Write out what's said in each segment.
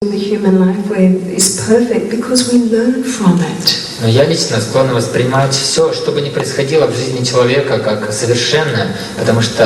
The human life wave is perfect because we learn from it. Но я лично склонен воспринимать все, что бы ни происходило в жизни человека, как совершенное, потому что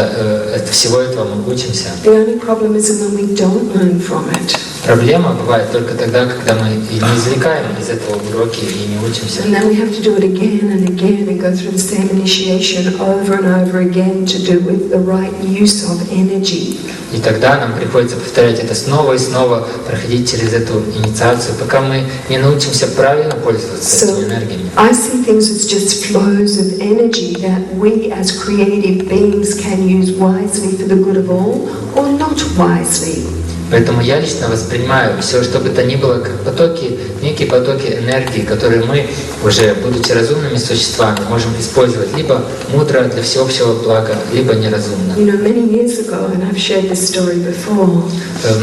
от всего этого мы учимся. The only problem is when we don't learn from it. Проблема бывает только тогда, когда мы не извлекаем из этого уроки и не учимся. And then we have to do it again and again and go through the same initiation over and over again to do with the right use of energy. И тогда нам приходится повторять это снова и снова, проходить через эту инициацию, пока мы не научимся правильно пользоваться этими энергиями. I see things as just flows of energy that we as creative beings can use wisely for the good of all or not wisely. Поэтому я лично воспринимаю все, что бы то ни было, как потоки, некие потоки энергии, которые мы, уже будучи разумными существами, можем использовать либо мудро для всеобщего блага, либо неразумно. Many years ago, and I've shared this story before,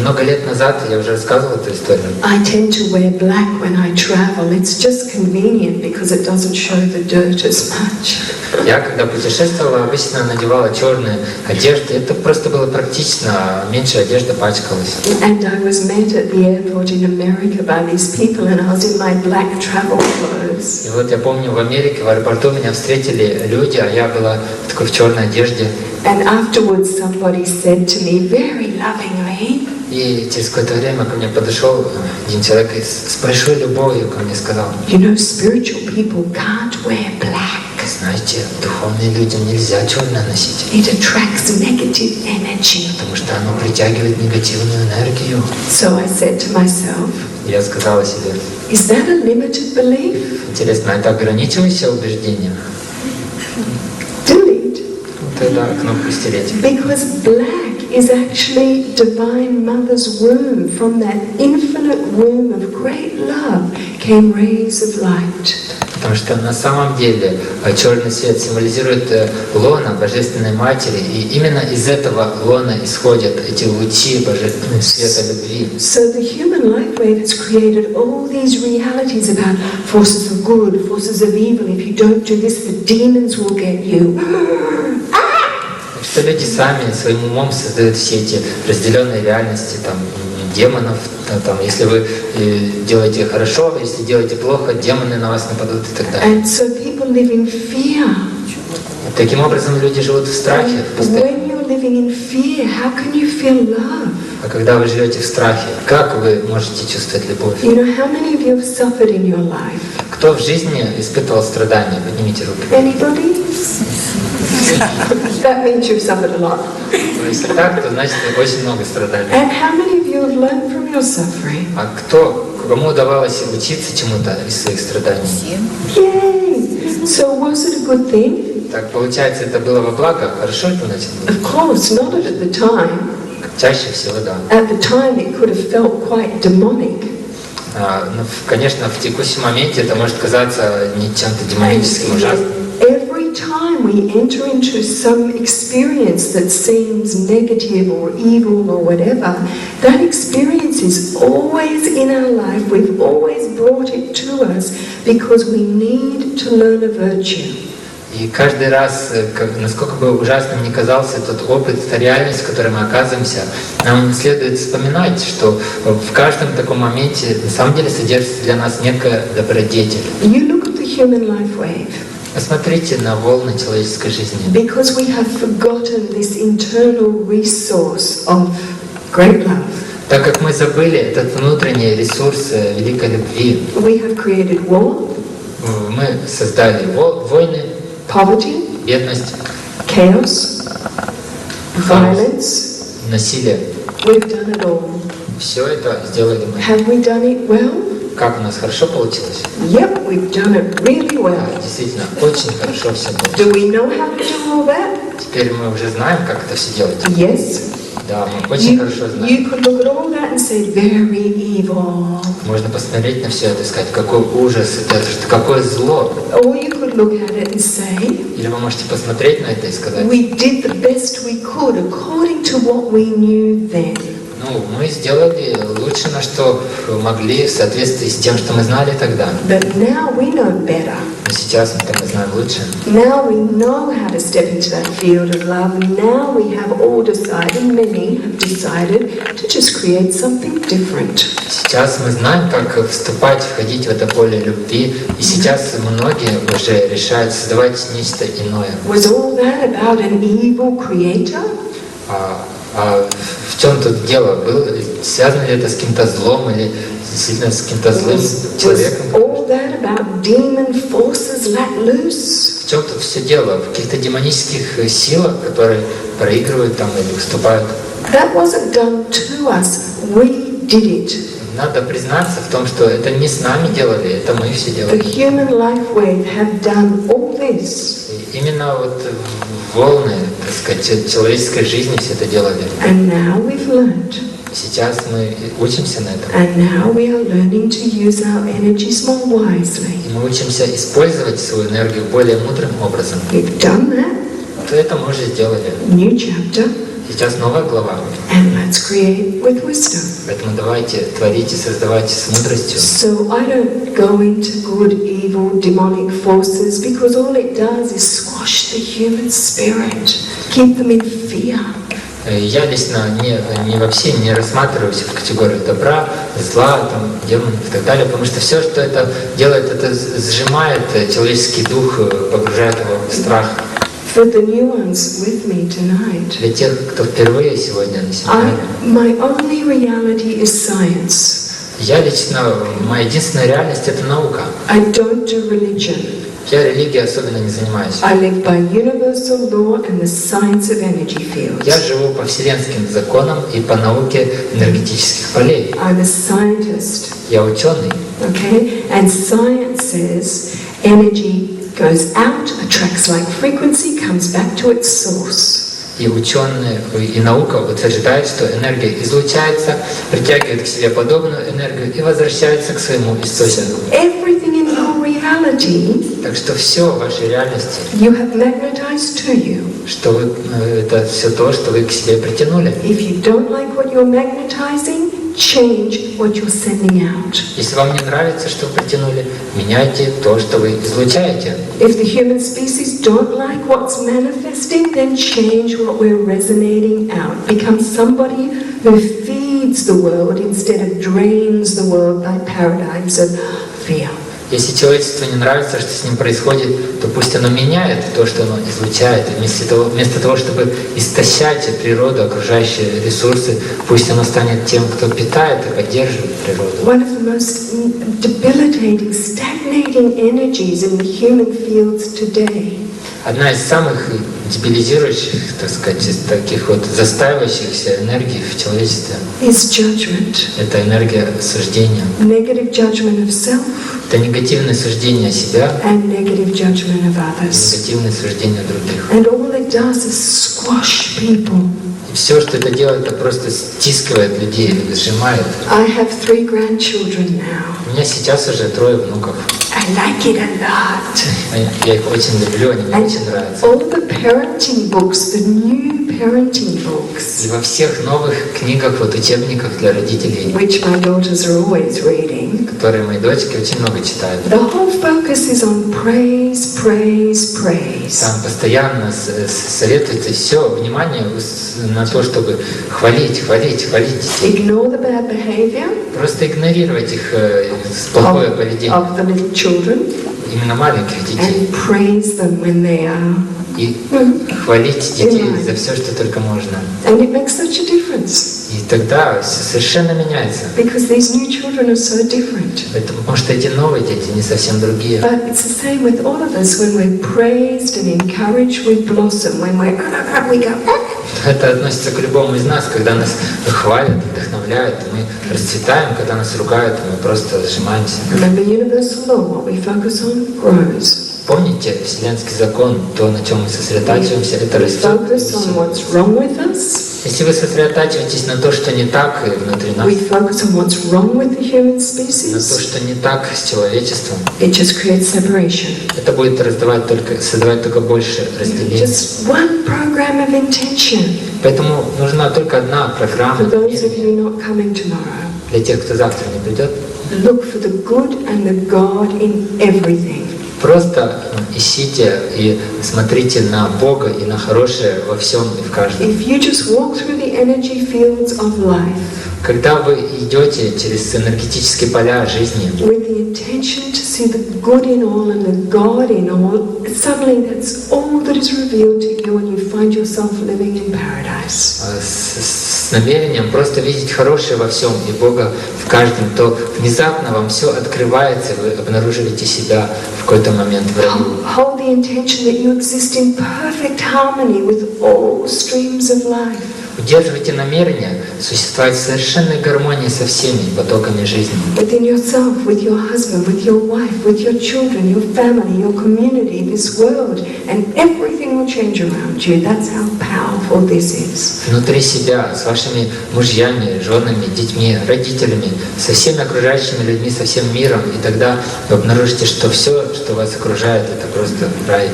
много лет назад я уже рассказывал эту историю. I tend to wear black when I travel. It's just convenient because it doesn't show the dirt as much. Я, когда путешествовала, обычно надевала черные одежды. Это просто было практично, меньше одежда пачкалась. And I was met at the airport in America by these people, and I was in my black travel clothes. И вот я помню, в Америке, в аэропорту меня встретили люди, а я была в черной одежде. And afterwards somebody said to me very lovingly, и через какое-то время ко мне подошел один человек и с большой любовью ко мне сказал: spiritual people can't wear black. Знаете, духовным людям нельзя черное носить. It attracts negative energy. Потому что оно притягивает негативную энергию. So I said to myself, я сказала себе: Is that a limited belief? Интересно, это ограничивающее убеждение? Delete. Тогда кнопку стереть. Because black is actually Divine Mother's womb. From that infinite womb of great love came rays of light. Потому что на самом деле черный свет символизирует лона Божественной Матери, и именно из этого лона исходят эти лучи Божественного света любви. So the human light wave has created all these realities about forces of good, forces of evil. If you don't do this, the demons will get you. Что люди сами своим умом создают все эти разделенные реальности, там, демонов, там, если вы делаете хорошо, если делаете плохо, демоны на вас нападут и так далее. And so people live in fear. Таким образом, люди живут в страхе. When you're living in fear, how can you feel love? А когда вы живете в страхе, как вы можете чувствовать любовь? You know how many of you have suffered in your life? Кто в жизни испытывал страдания? Поднимите руки. Anybody? That means you've suffered a lot. Если так, то значит очень много страданий. And how many of you have learned from your suffering? А кому удавалось учиться чему-то из своих страданий? Yay! So was it a good thing? Так получается, это было во благо? Хорошо это значит было? Of course, not at the time. Чаще всего, да. At the time, it could have felt quite demonic. Ну, конечно, в текущем моменте это может казаться не чем-то демоническим, ужасным. Every time we enter into some experience that seems negative or evil or whatever, that experience is always in our life. We've always brought it to us because we need to learn a virtue. И каждый раз, насколько бы ужасным ни казался тот опыт, та реальность, в которой мы оказываемся, нам следует вспоминать, что в каждом таком моменте на самом деле содержится для нас некая добродетель. You look at the human life wave. Посмотрите на волны человеческой жизни. Because we have forgotten this internal resource of great love. Так как мы забыли этот внутренний ресурс великой любви, We have created war, мы создали войны, poverty, бедность, chaos, violence. насилие. We've done it all. Все это сделали мы. Have we done it well? Как у нас хорошо получилось? Yep, we've done it really well. Действительно, очень хорошо все Do получилось. we know how to do all that? Теперь мы уже знаем, как это все делать. Yes. Да, мы очень хорошо знаем. You could look at all that and say, very evil. Можно посмотреть на все это и сказать, какой ужас, это же какое зло. Or you could look at it and say, Или вы можете посмотреть на это и сказать, we did the best we could according to what we knew then. Ну, мы сделали лучше, на что могли в соответствии с тем, что мы знали тогда. But now we know better. Но сейчас мы знаем лучше. Now we know how to step into that field of love. Now we have all decided, many have decided, to just create something different. Сейчас мы знаем, как вступать, входить в это поле любви. И сейчас многие уже решают создавать нечто иное. Was all that about an evil creator? А в чем тут дело? Связано ли это с каким-то злом или действительно с каким-то злым человеком? Was all that about demon forces let loose? В чем тут все дело? В каких-то демонических силах, которые проигрывают там или выступают? That wasn't done to us. We did it. Надо признаться в том, что это не с нами делали, это мы все The делали. human life wave have done all this. И именно вот волны, так сказать, человеческой жизни все это делали. And now we've learned. Сейчас мы учимся на этом. And now we are learning to use our energies more wisely. И мы учимся использовать свою энергию более мудрым образом. We've done that. То это мы уже сделали. New chapter. Сейчас новая глава. And let's create with wisdom. Поэтому давайте творите, создавайте с мудростью. So I don't go into good, evil, demonic forces because all it does is squash the human spirit, keep them in fear. Я лично вообще не рассматриваюсь в категорию добра, зла, там, демонов и так далее, потому что все, что это делает, это сжимает человеческий дух, погружает его в страх. For the new ones with me tonight, Для тех, кто впервые сегодня на семинаре, my only reality is science. я лично, моя единственная реальность — это наука. I don't do religion. Я религией особенно не занимаюсь. I live by universal law and the science of energy fields. Я живу по вселенским законам и по науке энергетических полей. I'm a scientist, Я ученый. okay? And science says energy goes out, attracts like frequency, comes back to its source. И ученые, и наука утверждают, что энергия излучается, притягивает к себе подобную энергию и возвращается к своему источнику. Everything in your reality, Так что все в вашей реальности, you have magnetized to you. что вы, это все то, что вы к себе притянули. If you don't like what you're magnetizing, change what you're sending out. Если вам не нравится, что вы притянули, меняйте то, что вы излучаете. If the human species don't like what's manifesting, then change what we're resonating out. Become somebody who feeds the world instead of drains the world by paradigms of fear. Если человечеству не нравится, что с ним происходит, то пусть оно меняет то, что оно излучает. Вместо того, чтобы истощать природу, окружающие ресурсы, пусть оно станет тем, кто питает и поддерживает природу. One of the most debilitating, stagnating energies in the human fields today Одна из самых дебилизирующих, так сказать, таких вот застаивающихся энергий в человечестве is judgment. — это энергия суждения. Negative judgment of self Это негативное суждение себя, and negative judgment of others. негативное суждение других. And all it does is squash people. И все, что это делает, это просто стискивает людей, сжимает. I have 3 grandchildren now. У меня сейчас уже 3 внуков. I like it a lot. Я их очень люблю, они мне And очень нравятся. all the parenting books, the new parenting books, И во всех новых книгах, вот учебниках для родителей, which my daughters are always reading, которые мои дочки очень много читают, the whole focus is on praise, praise, praise. там постоянно советуется все внимание на то, чтобы хвалить, хвалить, хвалить детей. Ignore the bad behavior Просто игнорировать их плохое поведение, of the little children именно маленьких детей. and praise them when they are. И хвалить детей за все, что только можно. And it makes such a difference И тогда все совершенно меняется. because these new children are so different. Потому что эти новые дети не совсем другие. But it's the same with all of us. When we're praised and encouraged, we blossom. When we go. Это относится к любому из нас, когда нас хвалят, вдохновляют, мы расцветаем, когда нас ругают, мы просто сжимаемся. Remember universal law, what we focus on grows. Помните вселенский закон, то, на чем мы сосредотачиваемся, это We растет. focus on what's wrong with us, Если вы сосредотачиваетесь на то, что не так внутри нас, we focus on what's wrong with the human на то, species, что не так с человечеством, it just creates separation. это будет создавать только больше разделения. Just one program of intention. Поэтому нужна только одна программа For those of you not coming tomorrow, для тех, кто завтра не придет. look for the good and the God in everything. Просто ищите и смотрите на Бога и на хорошее во всем и в каждом. If you just walk through the energy fields of life Когда вы идете через энергетические поля жизни, with the intention to see the good in all and the God in all, suddenly that's all that is revealed to you and you find yourself living in paradise. с намерением просто видеть хорошее во всем и Бога в каждом, то внезапно вам все открывается, вы обнаруживаете себя в какой-то момент в раю. Hold the intention that you exist in perfect harmony with all streams of life. Удерживайте намерение существовать в совершенной гармонии со всеми потоками жизни. Within yourself, with your husband, with your wife, with your children, your family, your community, this world, and everything will change around you. That's how powerful this is. Внутри себя, с вашими мужьями, женами, детьми, родителями, со всеми окружающими людьми, со всем миром, и тогда вы обнаружите, что все, что вас окружает, это просто рай.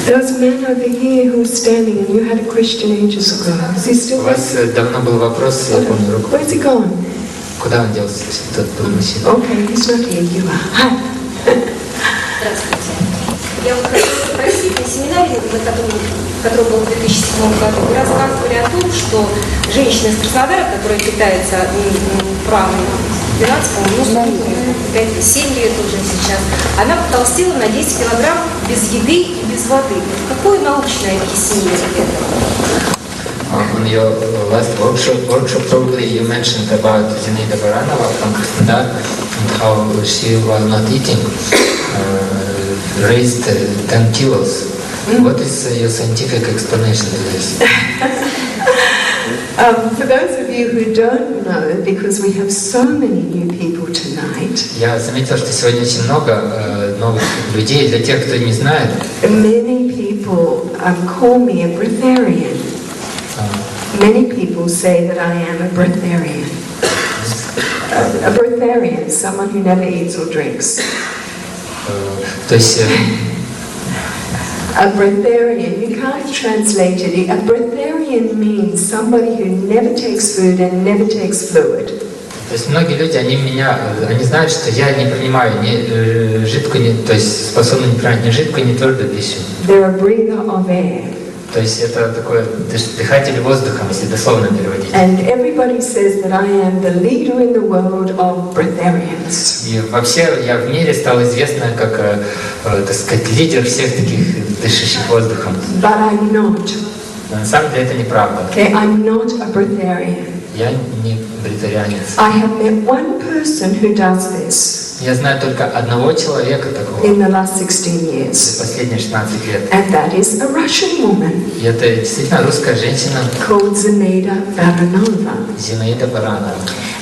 There was a man over here who was standing and you had a question ages ago. Is he У still вас there? давно был вопрос, я помню, руку. Where's he gone? Куда он делся, тот был мужчина? Okay, he's not here. You are. Hi. Здравствуйте. Я вот хотела спросить, на семинаре, который был в 2007 году, вы рассказывали о том, что женщина из Краснодара, которая питается правой 12, по-моему, 7 лет уже сейчас, она потолстела на 10 килограмм без еды и без воды. Какое научное объяснение этого? On your last workshop, probably you mentioned about Zinaida Baranova from Krasnodar and how she, while not eating, raised 10 kilos. What is your scientific explanation to this? For those of you who don't know, because we have so many new people tonight, Я заметил, что сегодня очень много новых людей. Для тех, кто не знает, many people call me a breatharian. Many people say that I am a breatharian. A breatharian, someone who never eats or drinks. то есть A breatharian, you can't translate it. A breatharian means somebody who never takes food and never takes fluid. То есть многие люди, они знают, что я не принимаю ни жидкую, то есть способны не принимать ни жидкую, ни твердую пищу. They're a breather of air. То есть это такой дыхатель воздухом, если дословно переводить. And everybody says that I am the leader in the world of breatharians. И вообще я в мире стал известна как, так сказать, лидер всех таких дышащих воздухом. But I'm not. Но на самом деле это неправда. Okay, I'm not a breatharian. Я не бритарианец. I have met one person who does this Я знаю только одного человека такого in the last 16 за years. последние 16 лет. And that is a Russian woman И это действительно русская женщина called Zinaida Baranova. Зинаида Баранова.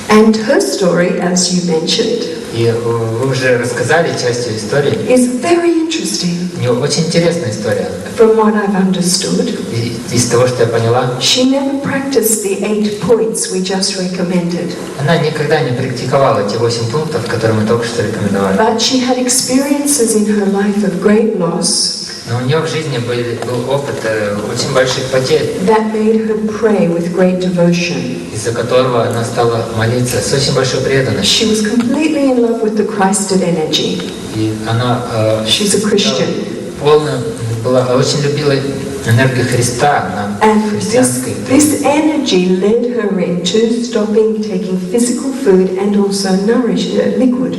And her story, as you mentioned, И вы уже рассказали часть ее истории. is very interesting. У нее очень интересная история. From what I've understood, И из того, что я поняла, she never practiced the 8 points we just recommended. она никогда не практиковала те 8 пунктов, которые мы только что рекомендовали. But she had experiences in her life of great loss Но у нее в жизни был опыт очень больших потерь, that made her pray with great devotion. из-за которого она стала молиться с очень большой преданностью. She was completely in love with the Christed energy. И она She's a Christian. очень любила энергию Христа, она And христианской. this energy led her into stopping taking physical food and also liquid.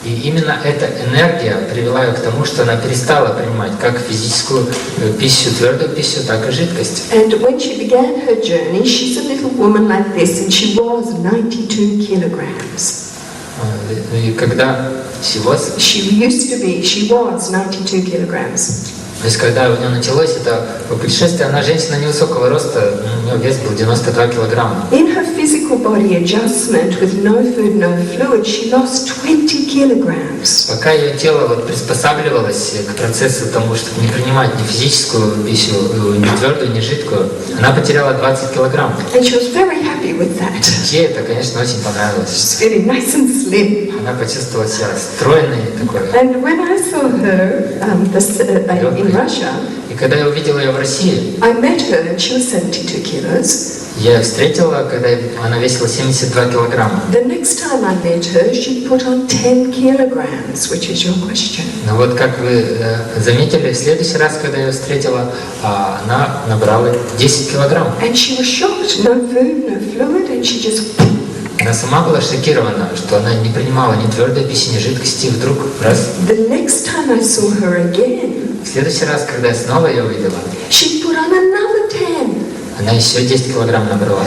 И именно эта энергия привела ее к тому, что она перестала принимать как физическую пищу, твердую пищу, так и жидкость. And when she began her journey, she's a little woman like this, and she was 92 kilograms. И когда she was 92 kilograms. То есть, когда у нее началось это путешествие, она женщина невысокого роста, у нее вес был 92 килограмма. In her physical body adjustment with no food, no fluid, she lost 20 kilograms. Пока ее тело приспосабливалось к процессу тому, чтобы не принимать ни физическую пищу, ни твердую, ни жидкую, Она потеряла 20 килограмм. And she was very happy with that. Ей это, конечно, очень понравилось. She's feeling nice and slim. Она почувствовала себя стройной такой. And when I saw her in Russia, И когда я увидел ее в России, I met her and she was 72 kilos. я ее встретила, когда она весила 72 килограмма. The next time I met her, she put on 10 kilograms, which is your question. Но вот как вы заметили, в следующий раз, когда я ее встретила, она набрала 10 килограмм. And she was shocked, no food, no fluid, and she just... Она сама была шокирована, что она не принимала ни твердой пищи, ни жидкости, и вдруг раз. The next time I saw her again, В следующий раз, когда я снова ее увидела, she put on another 10. она еще 10 килограмм набрала.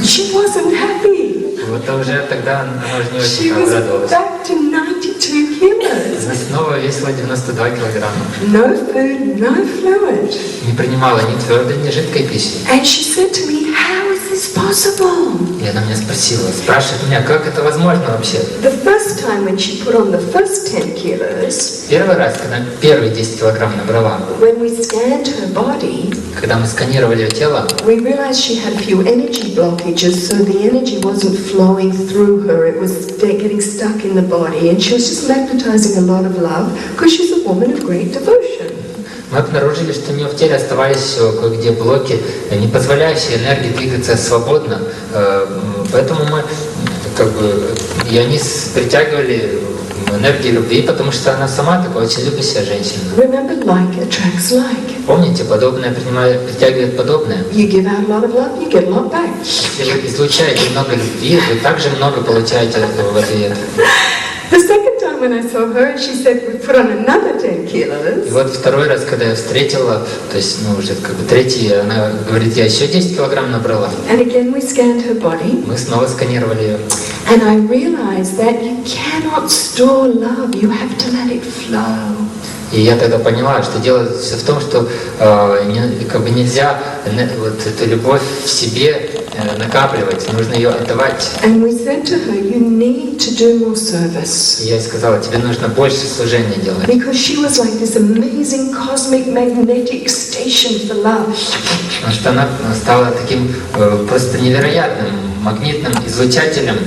She wasn't happy. Вот уже тогда она уже не She очень was обрадовалась. back to 92 kilos. Она снова весила 92 килограмма. No food, no fluid. Не принимала ни твердой, ни жидкой пищи. And she said to me, how is this possible? И она меня спрашивает меня, как это возможно вообще? The first time when she put on the first 10 kilos, Первый раз, когда первые 10 килограмм набрала, when we scanned her body, когда мы сканировали ее тело, we realized she had a few energy blockages, so the energy wasn't flowing through her, it was getting stuck in the body, and she was just magnetizing a lot of love, because she's a woman of great devotion. мы обнаружили, что у нее в теле оставались еще кое-где блоки, не позволяющие энергии двигаться свободно. Поэтому мы и они притягивали энергию любви, потому что она сама такая очень любящая женщина. Remember, like attracts like. Помните, подобное притягивает подобное. You give out a lot of love, you get a lot back. Если вы излучаете много любви, вы также много получаете в ответ. The second time when I saw her, she said we put on another 10 kilos. И вот второй раз, когда я встретила, то есть, уже третий, она говорит, я еще 10 килограмм набрала. And again we scanned her body. Мы снова сканировали ее. And I realized that you cannot store love, you have to let it flow. И я тогда поняла, что дело все в том, что нельзя вот эту любовь в себе накапливать, нужно ее отдавать. And we said to her, you need to do more service. И я ей сказала, тебе нужно больше служения делать. Because she was like this amazing cosmic magnetic station for love. Потому что она стала таким просто невероятным магнитным излучателем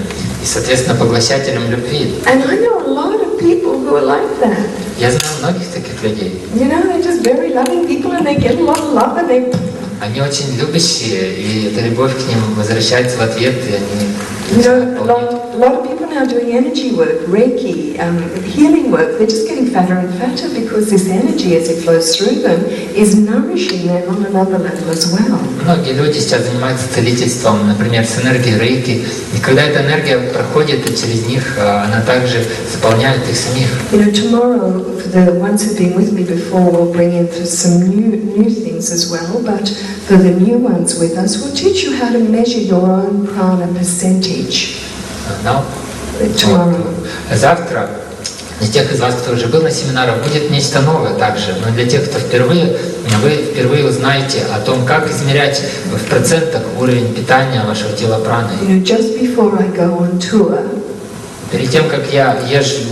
и, соответственно, поглощателем любви. And I know a lot of people who are like that. Я знаю многих таких людей. You know, they're just very loving people and they get a lot of love and they... Они очень любящие, и эта любовь к ним возвращается в ответ, и они... You know, a lot of people now doing energy work, Reiki, healing work, they're just getting fatter and fatter because this energy, as it flows through them, is nourishing them on another level as well. Многие люди сейчас занимаются целительством, например, с энергией рейки, и когда эта энергия проходит через них, она также заполняет их самих. You know, tomorrow, for the ones who've been with me before, we'll bring in some new things as well, but for the new ones with us, we'll teach you how to measure your own prana percentage. Tomorrow. Завтра для тех из вас, кто уже был на семинарах, будет нечто новое также. Но для тех, кто впервые, вы впервые узнаете о том, как измерять в процентах уровень питания вашего тела праны. You know, just before I go on tour, перед тем, как я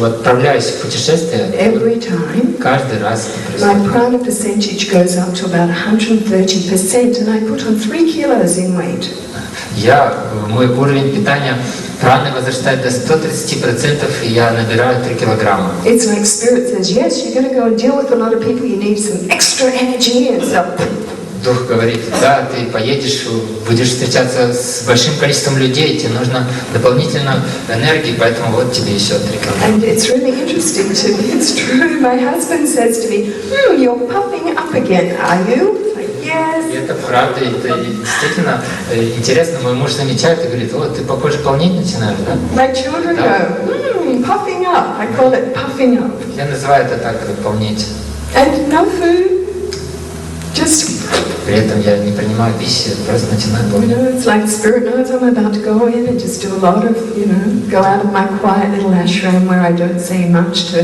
отправляюсь в путешествие, every time, каждый раз my prana percentage goes up to about 130%, and I put on 3 kilos in weight. Мой уровень питания праны возрастает до 130%, и я набираю 3 килограмма. It's like Spirit says, yes, you're going to go and deal with a lot of people, you need some extra energy and stuff. Дух говорит, да, ты поедешь, будешь встречаться с большим количеством людей, тебе нужно дополнительно энергии, поэтому вот тебе еще 3 килограмма. And it's really interesting to me, it's true. My husband says to me, you're puffing up again, are you? Yes. И это правда, это действительно интересно. Мой муж замечает и говорит, ты похоже полнеть начинаешь, да? My children go, puffing up. I call it puffing up. Я называю это так, полнеть. And no food, just... При этом я не принимаю пищи, просто начинаю You полнеть. know, it's like Spirit knows I'm about to go in and just do a lot of, go out of my quiet little ashram where I don't say much to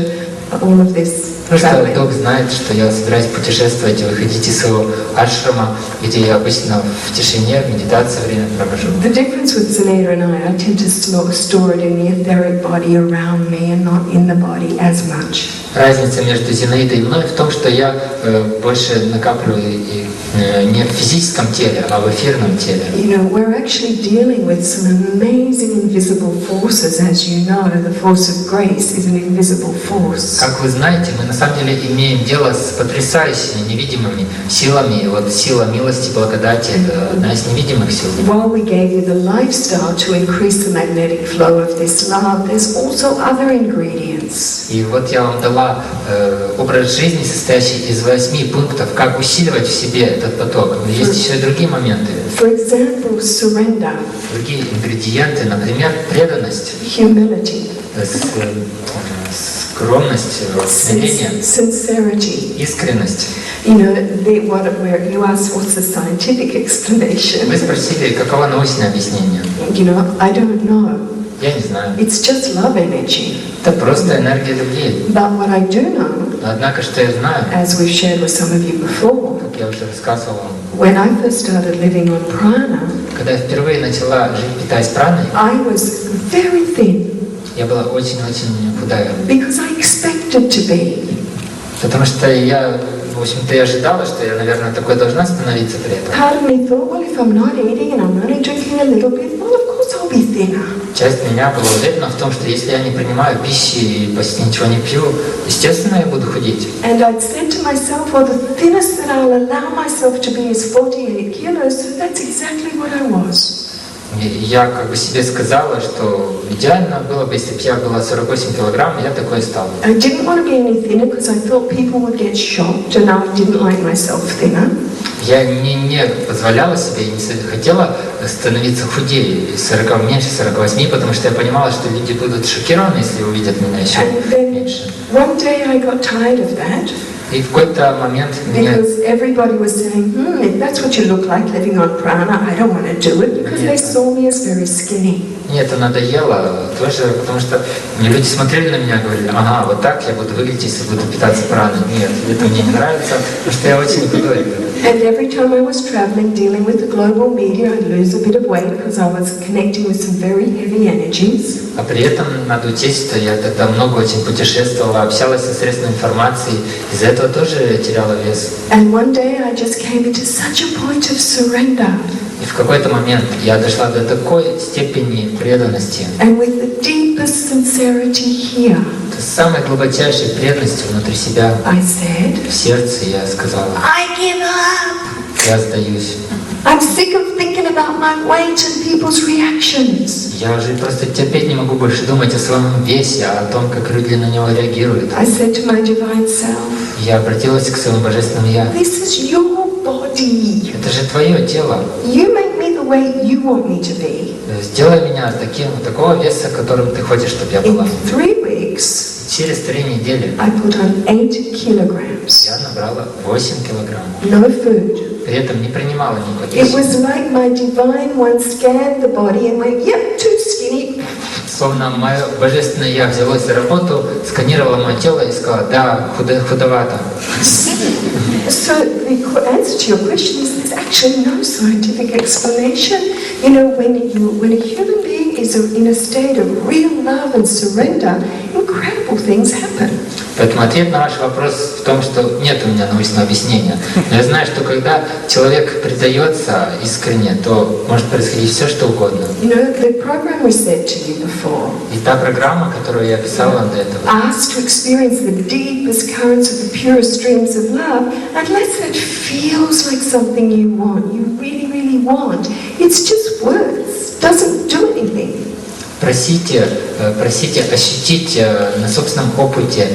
all of this Потому что traveling. Док знает, что я собираюсь путешествовать и выходить из своего ашрама, где я обычно в тишине, в медитации время провожу. The difference with Zaneta and I tend to store it in the etheric body around me and not in the body as much. Разница между Зинаидой и мной в том, что я больше накапливаю не в физическом теле, а в эфирном теле. You know, we're actually dealing with some amazing invisible forces, as you know. The force of grace is an invisible force. Как вы знаете, мы на самом деле имеем дело с потрясающими невидимыми силами. И вот сила милости, благодати — это одна из невидимых сил. While we gave you the lifestyle to increase the magnetic flow of this love, there's also other ingredients. И вот я вам дала образ жизни, состоящий из 8 пунктов, как усиливать в себе этот поток. Но есть еще и другие моменты. For example, surrender, Другие ингредиенты, например, преданность, humility, скромность, смирение, sincerity. искренность. You know, you asked what's the scientific explanation. Вы спросили, каково научное объяснение? You know, I don't know. Я не знаю. It's just love energy. Это просто энергия любви. But what I do know, Однако, что я знаю, as we've shared with some of you before, как я уже рассказывал вам, when I first started living on prana, когда я впервые начала жить, питаясь праной, I was very thin я была очень-очень худая. because I expected to be. Потому что я, в общем-то, и ожидала, что я, наверное, такой должна становиться при этом. Part of me thought, well, if I'm not eating and I'm only drinking a little bit, well, of course I'll be thinner. Часть меня была уверена в том, что если я не принимаю пищи и почти ничего не пью, естественно, я буду худеть. And I'd said to myself, well, the thinnest that I'll allow myself to be is 48 kilos, so that's exactly what I was. И я как бы себе сказала, что идеально было бы, если бы я была 48 килограмм, я такой стал. I didn't want to be any thinner because I thought people would get shocked and I didn't like myself thinner. Я не позволяла себе, не хотела становиться худее, меньше 48, потому что я понимала, что люди будут шокированы, если увидят меня еще And then меньше. one day I got tired of that И в какой-то момент мне... because everybody was saying, if that's what you look like living on prana, I don't want to do it because they saw me as very skinny. Мне это надоело тоже, потому что мне люди смотрели на меня и говорили, ага, вот так я буду выглядеть, если буду питаться праной. Нет, это мне не нравится, потому что я очень худой. And every time I was traveling, dealing with the global media, I'd lose a bit of weight because I was connecting with some very heavy energies. А при этом надо учесть, что я тогда много очень путешествовала, общалась со средствами информации, из-за этого тоже теряла вес. And one day I just came into such a point of surrender. И в какой-то момент я дошла до такой степени преданности, And with the deepest sincerity here, с самой глубочайшей преданностью внутри себя, I said, в сердце я сказала, I give up. я сдаюсь. I'm sick of thinking about my weight and people's reactions. Я уже просто терпеть не могу больше думать о своем весе, о том, как люди на него реагируют. I said to my divine self, Я обратилась к своему божественному Я. this is your body. Это же твое тело. You make me the way you want me to be. Сделай меня такого веса, которым ты хочешь, чтобы я была. In 3 weeks, Через 3 недели I put on 8 kilograms. я набрала 8 килограмм. No food. При этом не принимала никакой It пищи. was like my divine one scanned the body and went, yep, too skinny. Словно мое божественное Я взялось за работу, сканировало мое тело и сказала, да, худовато. So the answer to your question is there's actually no scientific explanation. You know, when a human being is in a state of real love and surrender, incredible things happen. Поэтому ответ на ваш вопрос в том, что нет у меня научного объяснения. Но я знаю, что когда человек предается искренне, то может происходить все, что угодно. You know, the program we said to you before И та программа, которую я писал вам до этого, asks to experience the deepest currents of the purest streams of love, unless it feels like something you want, you really, really want. It's just words, doesn't do anything. просите ощутить на собственном опыте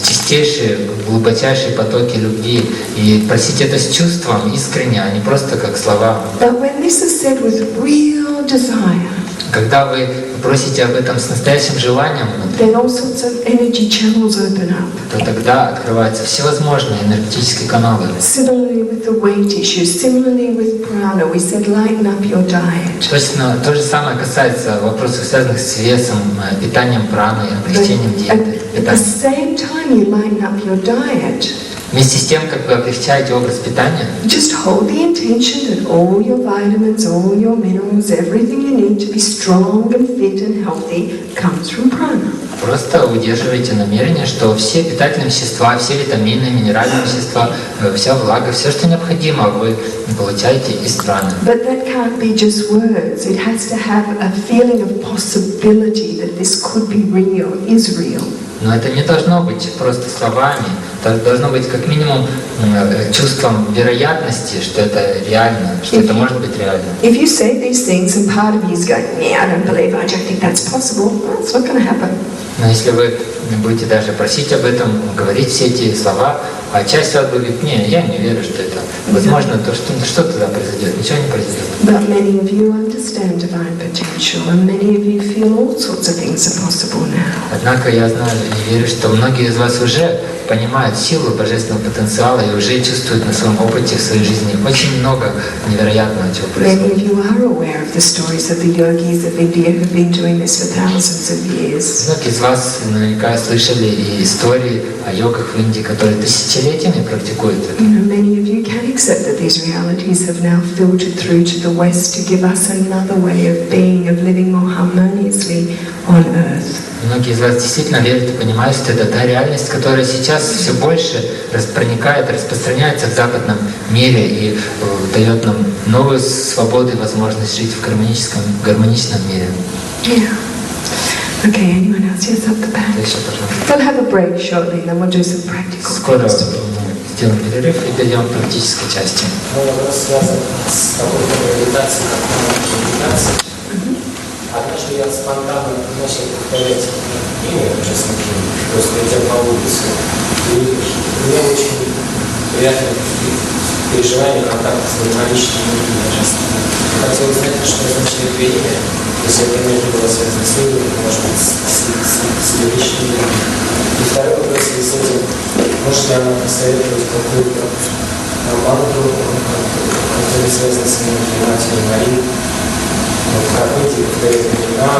чистейшие, глубочайшие потоки любви. И просите это с чувством, искренне, а не просто как слова. But when this is said with real desire, Когда вы просите об этом с настоящим желанием, then all sorts of energy channels open up. то тогда открываются всевозможные энергетические каналы. Similarly with the weight issues, similarly with prana, we said lighten up your diet. Точно то же самое касается вопросов, связанных с весом, питанием праны, облегчением диеты. At the same time you lighten up your diet, Вместе с тем, как вы облегчаете образ питания, just hold the intention that all your vitamins, all your minerals, everything you need to be strong and fit and healthy comes from prana. просто удерживайте намерение, что все питательные вещества, все витамины, минеральные вещества, вся влага, все, что необходимо, вы получаете из праны. But that can't be just words. It has to have a feeling of possibility that this could be real, is real. Но это не должно быть просто словами, это должно быть как минимум чувством вероятности, что это реально, что это может быть реально. If you say these things and part of you is going, yeah, I don't believe, I don't think that's possible, well, it's not going to happen. Но если вы будете даже просить об этом, говорить все эти слова, а часть вас говорит, не, я не верю, что это возможно, то что тогда произойдет, ничего не произойдет. But many of you understand divine potential, and many of you feel all sorts of things are possible now. Однако я знаю и верю, что многие из вас уже понимают силу божественного потенциала и уже чувствуют на своем опыте в своей жизни очень много невероятного, чего Many of происходит. you are aware of the stories of the yogis of India who've been doing this for thousands of years. Многие из вас наверняка слышали и истории о йогах в Индии, которые тысячелетиями практикуют это. You know, many of you can accept that these realities have now filtered through to the West to give us another way of being, of living more harmoniously on earth. Многие из вас действительно верят и понимают, что это та реальность, которая сейчас все больше проникает, распространяется в западном мире и дает нам новую свободу и возможность жить в гармоничном мире. Yeah. Okay, anyone else? Yes, up the back. Еще, пожалуйста. We'll have a break shortly, then we'll do some practical Скоро things. сделаем перерыв и перейдем к практической части. Мой вопрос связан с такой медитацией, как медитация. Однажды я спонтанно начал повторять имя Jasmuheen, просто идя по улице. И мне очень приятно переживание контакта с гармоничными людьми. Я хотел узнать, что значит это имя, если это имя не было связано с людьми, может быть, с личными людьми. И второй вопрос, в связи с этим, может ли она посоветовать какую-то мантру, которая связана с именем Матери Марии, как выйти, повторять имена,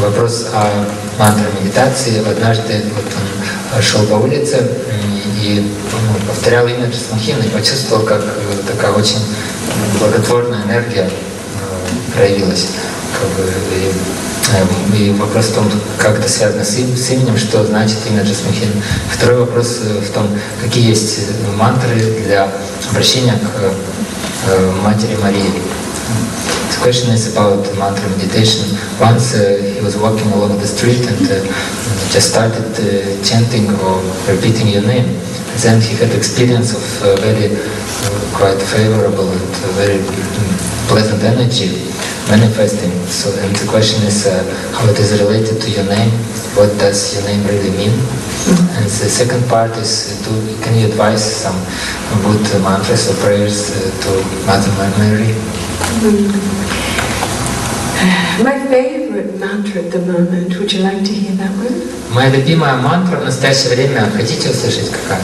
Вопрос о мантре медитации. Однажды вот он шел по улице и повторял имя Jasmuheen и почувствовал, как такая очень благотворная энергия проявилась. И вопрос в том, как это связано с именем, что значит имя Jasmuheen. Второй вопрос в том, какие есть мантры для обращения к Матери Марии. The question is about mantra meditation. Once he was walking along the street and just started chanting or repeating your name. Then he had experience of very quite favorable and very pleasant energy manifesting. So, and the question is how it is related to your name. What does your name really mean? And the second part is, can you advise some good mantras or prayers to Mother Mary? My favorite mantra at the moment, would you like to hear that one? Моя любимая мантра в настоящее время, хотите услышать какая?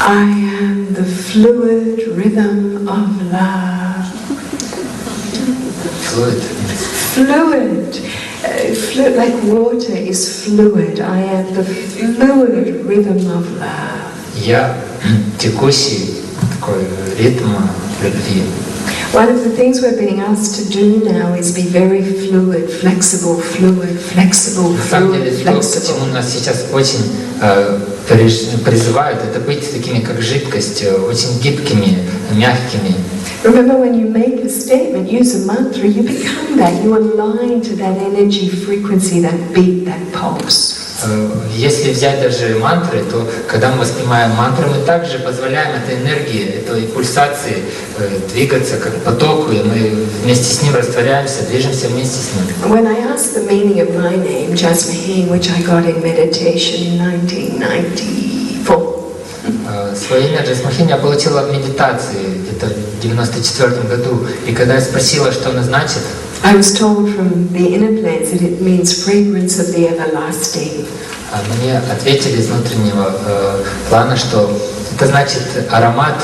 I am the fluid rhythm of love. Fluid. Fluid, like water is fluid. I am the fluid rhythm of love. Я текущий такой ритм любви. One of the things we're being asked to do now is be very fluid, flexible, flexible, На самом деле, fluid, то, к flexible. чему нас сейчас очень призывают, это быть такими, как жидкость, очень гибкими, мягкими. Remember, when you make a statement, use a mantra, you become that, you align to that energy frequency, that beat, that pulse. Если взять даже мантры, то когда мы воспринимаем мантры, мы также позволяем этой энергии, этой пульсации двигаться как потоку, и мы вместе с ним растворяемся, движемся вместе с ним. When I asked the meaning of my name, Jasmuheen, which I got in meditation in 1994, Свое имя Jasmuheen я получила в медитации это в 94 году. И когда я спросила, что она значит, I was told from the inner planes that it means fragrance of the everlasting. мне ответили из внутреннего плана, что это значит аромат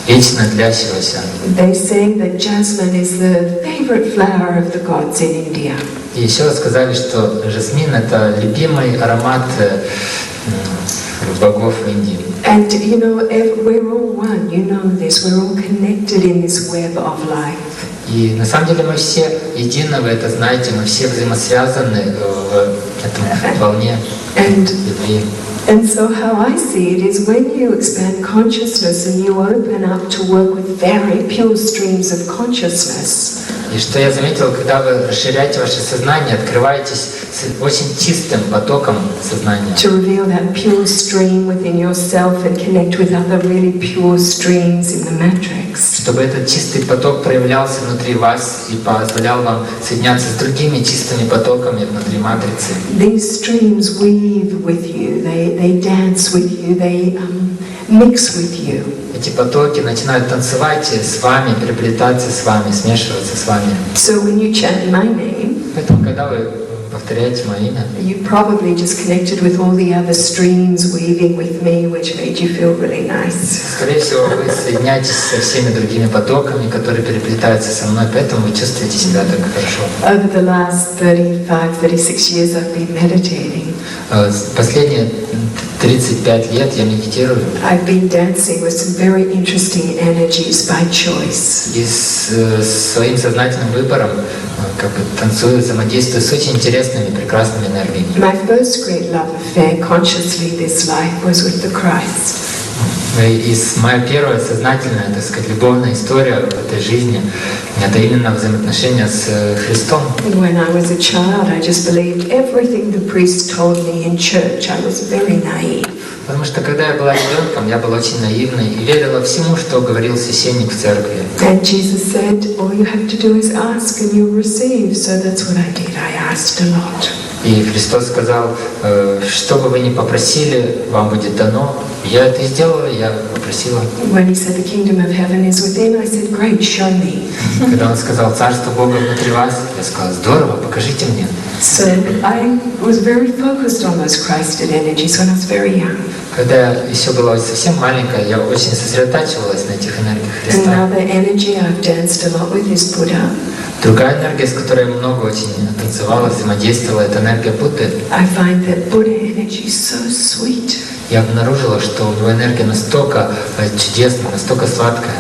вечно длящегося. They say that jasmine is the favorite flower of the gods in India. И еще сказали, что жасмин — это любимый аромат богов в Индии. And you know, we're all one, you know this, we're all connected in this web of life. И на самом деле мы все едины, вы это знаете, мы все взаимосвязаны в этом волне любви. And so how I see it is when you expand consciousness and you open up to work with very pure streams of consciousness. И что я заметил, когда вы расширяете ваше сознание, открываетесь с очень чистым потоком сознания. To reveal that pure stream within yourself and connect with other really pure streams in the matrix. Чтобы этот чистый поток проявлялся внутри вас и позволял вам соединяться с другими чистыми потоками внутри матрицы. These streams weave with you, they dance with you, they mix with you. Эти потоки начинают танцевать с вами, переплетаться с вами, смешиваться с вами. So when you chant my name, Поэтому, когда вы повторяете мое имя, you probably just connected with all the other streams weaving with me, which made you feel really nice. скорее всего, вы соединяетесь со всеми другими потоками, которые переплетаются со мной, поэтому вы чувствуете себя так хорошо. Over the last 35-36 years I've been meditating. Последние 35 лет я медитирую. I've been dancing with some very interesting energies by choice. И своим сознательным выбором как бы танцую, взаимодействую с очень интересными, прекрасными энергиями. My first great love affair consciously this life was with the Christ. И моя первая сознательная, так сказать, любовная история в этой жизни — это именно взаимоотношения с Христом. When I was a child, I just believed everything the priest told me in church. I was very naive. Потому что когда я была ребенком, я была очень наивной и верила всему, что говорил священник в церкви. And Jesus said, all you have to do is ask and you'll receive. So that's what I did. I asked a lot. И Христос сказал, что бы вы ни попросили, вам будет дано. Я это и сделала, я попросила. When he said the kingdom of heaven is within, I said, great, show me. Когда Он сказал, Царство Бога внутри вас, я сказала, здорово, покажите мне. So I was very focused on those Christed energies when I was very young. Когда я еще была совсем маленькая, я очень сосредотачивалась на этих энергиях Христа. Another energy I've danced a lot with is Buddha. Другая энергия, с которой я много очень танцевала, взаимодействовала, это энергия Будды. I find that Buddha energy is so sweet. Я обнаружила, что у него энергия настолько чудесная, настолько сладкая.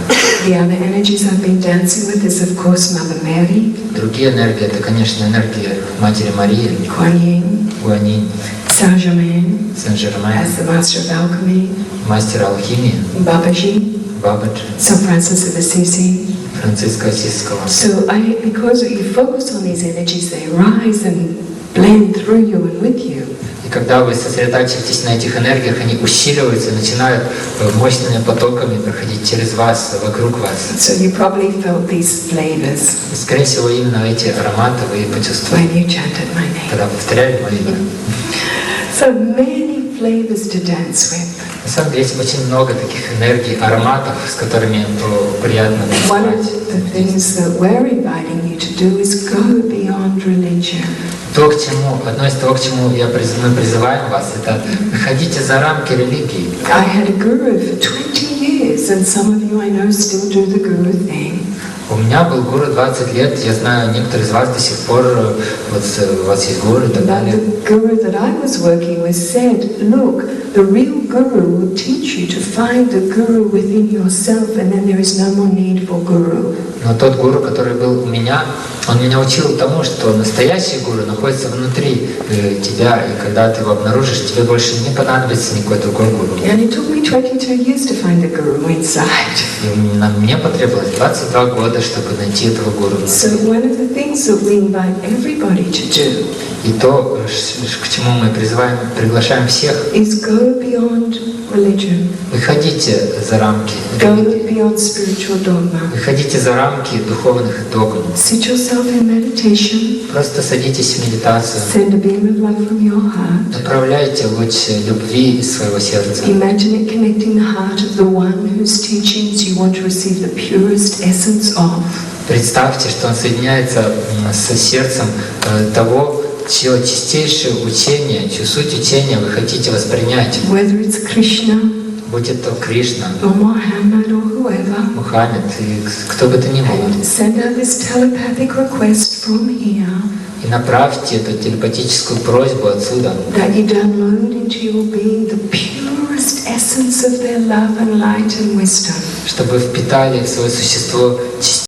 The other energies I've been dancing with is, of course, Mother Mary, Другие энергии, это, конечно, энергия Матери Марии, Kuan Yin, Гуанинь, Saint-Germain, Сен-Жермен, as the Master of Alchemy, мастер алхимии, Babaji, Бабаджи, St. Francis of Assisi. Франциска Осиского. So because you focus on these energies, they rise and blend through you and with you. И когда вы сосредотачиваетесь на этих энергиях, они усиливаются, начинают мощными потоками проходить через вас, вокруг вас. So you probably felt these flavors И, скорее всего, именно эти ароматы вы почувствовали, when you chanted my name. когда повторяли мое имя. So many flavors to dance with. На самом деле есть очень много таких энергий, ароматов, с которыми приятно One of танцевать. the things that we're inviting you to do is go beyond religion. Одно из того, к чему мы призываем вас, это выходите за рамки религии. I had a guru for 20 years, and some of you I know still do the guru thing. У меня был гуру 20 лет, я знаю, некоторые из вас до сих пор, вот у вас есть гуру и так But далее. the guru that I was working with said, look, the real guru will teach you to find the guru within yourself, and then there is no more need for guru. Но тот гуру, который был у меня, он меня учил тому, что настоящий гуру находится внутри тебя, и когда ты его обнаружишь, тебе больше не понадобится никакой другой гуру. And it took me 22 years to find the guru inside. И мне потребовалось 22 года, чтобы найти этого гуру. So one of the things that we invite everybody to do И то, к чему мы приглашаем всех, is go beyond religion. Выходите за рамки Go религии. beyond spiritual dogma. Выходите за рамки духовных догм. Sit yourself in meditation. Просто садитесь в медитацию. Send a beam of love from your heart. Направляйте луч любви из своего сердца. Imagine it connecting the heart of the one whose teachings you want to receive the purest essence of. Представьте, что он соединяется с сердцем того, чье чистейшее учение, чью суть учения вы хотите воспринять. Whether it's Krishna, Будь это Кришна, or Mohammed, or whoever. Мухаммед, и кто бы то ни было. And send out this telepathic request from here И направьте эту телепатическую просьбу отсюда, that you download into your being the purest essence of their love and light and wisdom. чтобы впитали в свое существо